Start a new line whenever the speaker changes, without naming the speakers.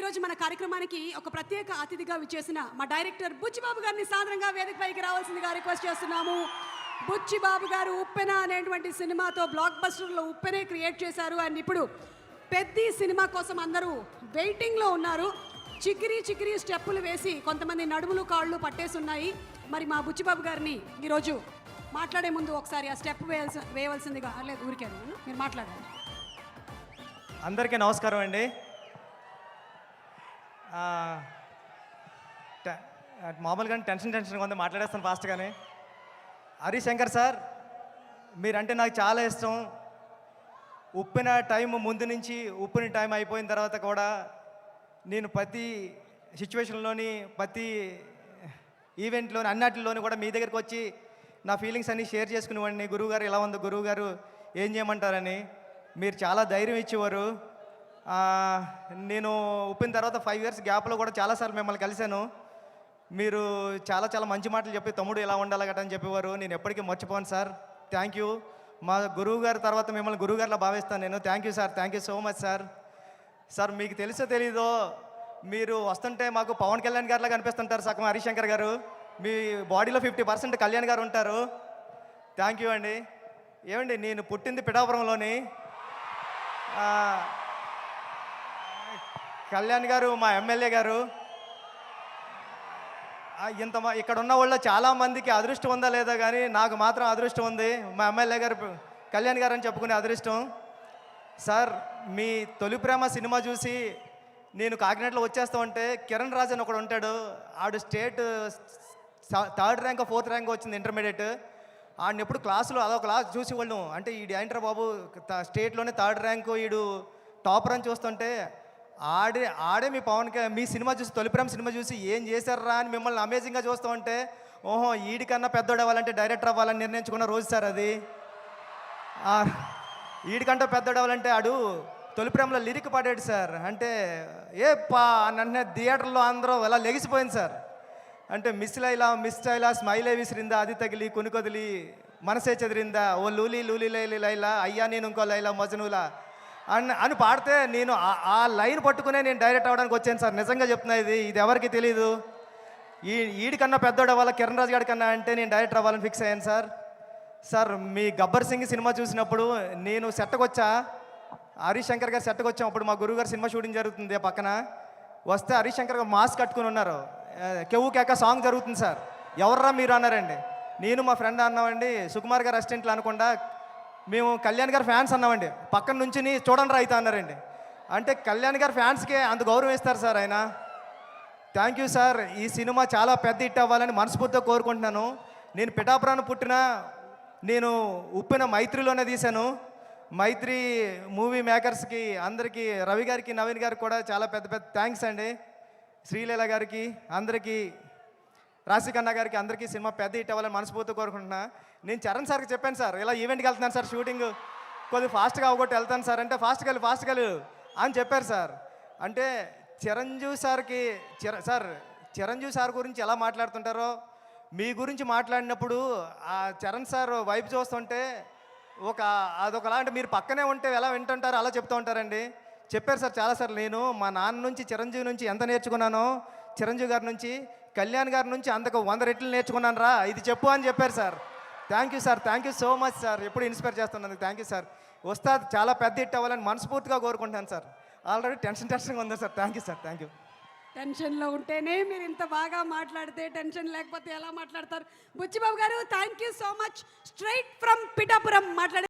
ఈరోజు మన కార్యక్రమానికి ఒక ప్రత్యేక అతిథిగా విచ్చేసిన మా డైరెక్టర్ బుచ్చిబాబు గారిని సాధారణంగా వేదికపైకి రావాల్సిందిగా రిక్వెస్ట్ చేస్తున్నాము. బుచ్చిబాబు గారు ఉప్పెన అనేటువంటి సినిమాతో బ్లాక్ బస్టర్లో ఉప్పెనే క్రియేట్ చేశారు. అండ్ ఇప్పుడు పెద్ది సినిమా కోసం అందరూ వెయిటింగ్లో ఉన్నారు. చికిరి చికిరి స్టెప్పులు వేసి కొంతమంది నడుములు కాళ్ళు పట్టేసి ఉన్నాయి. మరి మా బుచ్చిబాబు గారిని ఈరోజు మాట్లాడే ముందు ఒకసారి ఆ స్టెప్ వేయవలసిందిగా. లేదు, ఊరికే మీరు మాట్లాడండి.
అందరికీ నమస్కారం అండి. మామూలుగా టెన్షన్గా ఉంది, మాట్లాడేస్తాను ఫాస్ట్గానే. హరిశంకర్ సార్, మీరంటే నాకు చాలా ఇష్టం. ఉప్పిన టైం ముందు నుంచి ఉప్పిన టైం అయిపోయిన తర్వాత కూడా నేను ప్రతి సిచ్యువేషన్లోని ప్రతి ఈవెంట్లోని అన్నిటిలోని కూడా మీ దగ్గరికి వచ్చి నా ఫీలింగ్స్ అన్నీ షేర్ చేసుకునేవాడిని. గురువుగారు ఎలా ఉందో, గురువుగారు ఏం చేయమంటారని మీరు చాలా ధైర్యం ఇచ్చేవారు. నేను ఉప్పిన తర్వాత 5 years గ్యాప్లో కూడా చాలాసార్లు మిమ్మల్ని కలిశాను. మీరు చాలా చాలా మంచి మాటలు చెప్పి తమ్ముడు ఎలా ఉండాలి గట్రా అని చెప్పేవారు. నేను ఎప్పటికీ మర్చిపోను సార్. Thank you. మా గురువు గారి తర్వాత మిమ్మల్ని గురువుగారిలా భావిస్తాను నేను. Thank you sir, thank you so much sir. Sir, మీకు తెలుసో తెలీదో, మీరు వస్తుంటే మాకు పవన్ కళ్యాణ్ గారిలా కనిపిస్తుంటారు సగం హరిశంకర్ గారు. మీ బాడీలో 50% కళ్యాణ్ గారు ఉంటారు. థ్యాంక్ యూ అండి. ఏమండి, నేను పుట్టింది పిఠాపురంలోని. కళ్యాణ్ గారు మా ఎమ్మెల్యే గారు. ఇక్కడ ఉన్న వాళ్ళు చాలామందికి అదృష్టం ఉందా లేదా కానీ నాకు మాత్రం అదృష్టం ఉంది. మా ఎమ్మెల్యే గారు కళ్యాణ్ గారు అని చెప్పుకునే అదృష్టం. సార్, మీ తొలి ప్రేమ సినిమా చూసి నేను కాకినాడలో వచ్చేస్తా ఉంటే కిరణ్ రాజ్ అని ఒకడు ఉంటాడు. ఆడు state 3rd rank 4th rank వచ్చింది ఇంటర్మీడియట్. ఆడిని ఎప్పుడు క్లాసులో అదొక క్లాస్ చూసి వాళ్ళు అంటే ఈడు ఏంటర్ బాబు స్టేట్లోనే 3rd ర్యాంకు, ఈడు టాపర్ అని చూస్తుంటే ఆడే మీ సినిమా చూసి తొలి ప్రేమ సినిమా చూసి ఏం చేశారా అని మిమ్మల్ని అమేజింగ్గా చూస్తూ ఉంటే, ఓహో ఈడికన్నా పెద్దోడు అవ్వాలంటే డైరెక్టర్ అవ్వాలని నిర్ణయించుకున్న రోజు సార్ అది. ఈడికంటే పెద్దోడు అవ్వాలంటే ఆడు తొలి ప్రేమలో లిరిక్ పాడాడు సార్. అంటే నన్ను థియేటర్లో అందరూ ఎలా లెగిసిపోయింది సార్. అంటే మిస్ లైలా స్మైలే విసిరిందా, అది తగిలి కొనుకొదిలి మనసే చెదిరిందా, ఓ లూలీ లూలీ లైలా అయ్యా నేను ఇంకో లైలా మజనులా అని పాడితే నేను ఆ లైన్ పట్టుకునే నేను డైరెక్ట్ అవ్వడానికి వచ్చాను సార్. నిజంగా చెప్తున్నా, ఇది ఎవరికి తెలీదు. ఈడికన్నా పెద్దోడు అవ్వాలి కిరణ్ రాజు గారి కన్నా అంటే నేను డైరెక్టర్ అవ్వాలని ఫిక్స్ అయ్యాను సార్. సార్, మీ గబ్బర్ సింగ్ సినిమా చూసినప్పుడు నేను సెట్కి వచ్చా, హరిశంకర్ గారు సెట్కి వచ్చాం. అప్పుడు మా గురువు గారు సినిమా షూటింగ్ జరుగుతుంది పక్కన. వస్తే హరిశంకర్ గారు మాస్క్ కట్టుకుని ఉన్నారు. కెవ్వు కేక సాంగ్ జరుగుతుంది సార్. ఎవర్రా మీరు అన్నారండి. నేను మా ఫ్రెండ్ అన్నామండి, సుకుమార్ గారు అసిస్టెంట్లు అనకుండా మేము కళ్యాణ్ గారి ఫ్యాన్స్ అన్నామండి. పక్కన నుంచి చూడండి రా అయితే అన్నారండి. అంటే కళ్యాణ్ గారి ఫ్యాన్స్కే అంత గౌరవం ఇస్తారు సార్ ఆయన. Thank you sir. ఈ సినిమా చాలా పెద్ద హిట్ అవ్వాలని మనస్ఫూర్తిగా కోరుకుంటున్నాను. నేను పిఠాపురాన్ని పుట్టిన, నేను ఉప్పిన మైత్రిలోనే తీశాను. మైత్రి మూవీ మేకర్స్కి అందరికీ, రవి గారికి నవీన్ గారికి కూడా చాలా పెద్ద పెద్ద థ్యాంక్స్ అండి. శ్రీలీల గారికి, అందరికీ, రాశికన్నా గారికి, అందరికీ సినిమా పెద్ద హిట్ అవ్వాలని మనస్ఫూర్తిగా కోరుకుంటున్నా. నేను చరణ్ సార్కి చెప్పాను సార్, ఇలా ఈవెంట్కి వెళ్తున్నాను సార్, షూటింగ్ కొద్దిగా ఫాస్ట్గా అవగొట్టి వెళ్తాను సార్ అంటే ఫాస్ట్గా అని చెప్పారు సార్. అంటే చిరంజీవి సార్ గురించి ఎలా మాట్లాడుతుంటారో మీ గురించి మాట్లాడినప్పుడు ఆ చరణ్ సార్ వైపు చూస్తుంటే అదొకలా అంటే మీరు పక్కనే ఉంటే ఎలా వింటుంటారో అలా చెప్తూ ఉంటారండి. చెప్పారు సార్ చాలాసార్లు. నేను మా నాన్న నుంచి చిరంజీవి నుంచి ఎంత నేర్చుకున్నానో, చిరంజీవి గారి నుంచి కళ్యాణ్ గారి నుంచి అంతకు 100 రెట్లు నేర్చుకున్నాను రా, ఇది చెప్పు అని చెప్పారు sir. Thank you sir, thank you so much sir. ఎప్పుడు ఇన్స్పైర్ చేస్తున్నందుకు థ్యాంక్ యూ సార్. వస్తాది చాలా పెద్ద హిట్ అవ్వాలని మనస్ఫూర్తిగా కోరుకుంటాను సార్. ఆల్రెడీ టెన్షన్గా ఉందా sir. Thank you sir, thank you.
టెన్షన్లో ఉంటేనే మీరు ఇంత బాగా మాట్లాడితే, టెన్షన్ లేకపోతే ఎలా మాట్లాడతారు? బుచ్చిబాబు గారు, thank you so much. Straight from Pithapuram మాట్లాడే